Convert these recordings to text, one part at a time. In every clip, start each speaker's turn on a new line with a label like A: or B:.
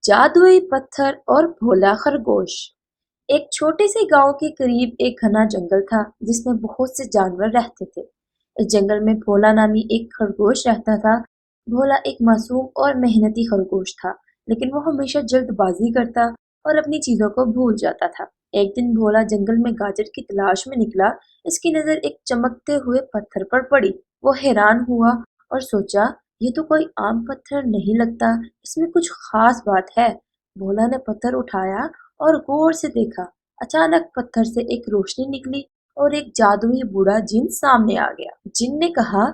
A: जादुई पत्थर और भोला खरगोश। एक छोटे से गांव के करीब एक घना जंगल था जिसमें बहुत से जानवर रहते थे। इस जंगल में भोला नामी एक खरगोश रहता था। भोला एक मासूम और मेहनती खरगोश था, लेकिन वो हमेशा जल्दबाजी करता और अपनी चीजों को भूल जाता था। एक दिन भोला जंगल में गाजर की तलाश में निकला। इसकी नजर एक चमकते हुए पत्थर पर पड़ी। वो हैरान हुआ और सोचा, ये तो कोई आम पत्थर नहीं लगता, इसमें कुछ खास बात है। भोला ने पत्थर उठाया और गौर से देखा। अचानक पत्थर से एक रोशनी निकली और एक जादुई बूढ़ा जिन सामने आ गया। जिन ने कहा,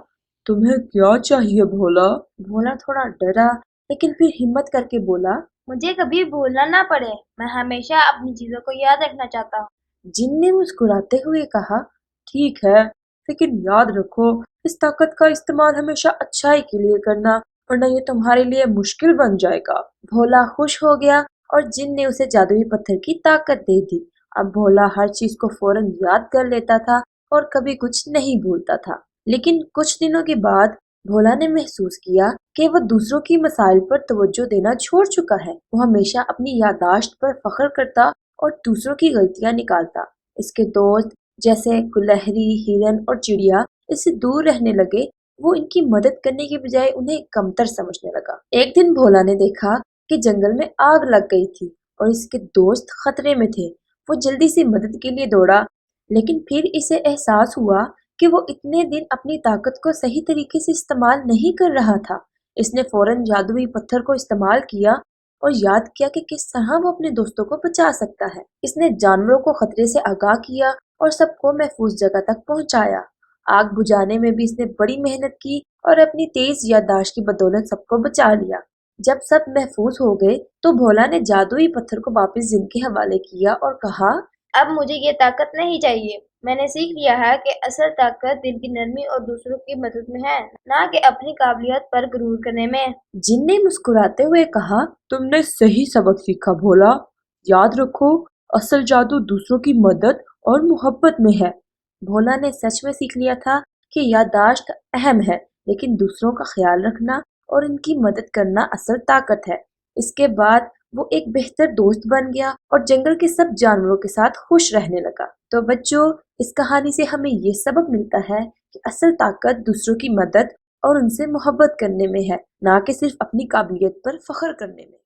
A: तुम्हें क्या चाहिए भोला? भोला थोड़ा डरा, लेकिन फिर हिम्मत करके बोला,
B: मुझे कभी भूलना ना पड़े, मैं हमेशा अपनी चीजों को याद रखना चाहता हूँ।
A: जिन ने मुस्कुराते हुए कहा, ठीक है, लेकिन याद रखो, इस ताकत का इस्तेमाल हमेशा अच्छाई के लिए करना, वरना ये तुम्हारे लिए मुश्किल बन जाएगा। भोला खुश हो गया और जिन ने उसे जादुई पत्थर की ताकत दे दी। अब भोला हर चीज को फौरन याद कर लेता था और कभी कुछ नहीं भूलता था। लेकिन कुछ दिनों के बाद भोला ने महसूस किया कि वो दूसरों की मसाइल पर तवज्जो देना छोड़ चुका है। वो हमेशा अपनी याददाश्त पर फख्र करता और दूसरों की गलतियां निकालता। इसके दोस्त जैसे गुलहरी, हिरन और चिड़िया इससे दूर रहने लगे। वो इनकी मदद करने के बजाय उन्हें कमतर समझने लगा। एक दिन भोला ने देखा कि जंगल में आग लग गई थी और इसके दोस्त खतरे में थे। वो जल्दी से मदद के लिए दौड़ा, लेकिन फिर इसे एहसास हुआ कि वो इतने दिन अपनी ताकत को सही तरीके से इस्तेमाल नहीं कर रहा था। इसने फौरन जादुई पत्थर को इस्तेमाल किया और याद किया कि किस तरह वो अपने दोस्तों को बचा सकता है। इसने जानवरों को खतरे से आगाह किया और सबको महफूज जगह तक पहुंचाया। आग बुझाने में भी इसने बड़ी मेहनत की और अपनी तेज याददाश्त की बदौलत सबको बचा लिया। जब सब महफूज हो गए तो भोला ने जादुई पत्थर को वापस जिनके हवाले किया और कहा,
B: अब मुझे ये ताकत नहीं चाहिए। मैंने सीख लिया है कि असल ताकत दिल की नरमी और दूसरों की मदद में है, ना कि अपनी काबिलियत पर गुरूर करने में।
A: जिन ने मुस्कुराते हुए कहा, तुमने सही सबक सीखा भोला। याद रखो, असल जादू दूसरों की मदद और मोहब्बत में है। भोला ने सच में सीख लिया था कि याददाश्त अहम है, लेकिन दूसरों का ख्याल रखना और इनकी मदद करना असल ताकत है। इसके बाद वो एक बेहतर दोस्त बन गया और जंगल के सब जानवरों के साथ खुश रहने लगा। तो बच्चों, इस कहानी से हमें ये सबक मिलता है कि असल ताकत दूसरों की मदद और उनसे मोहब्बत करने में है, ना कि सिर्फ अपनी काबिलियत पर फख्र करने में।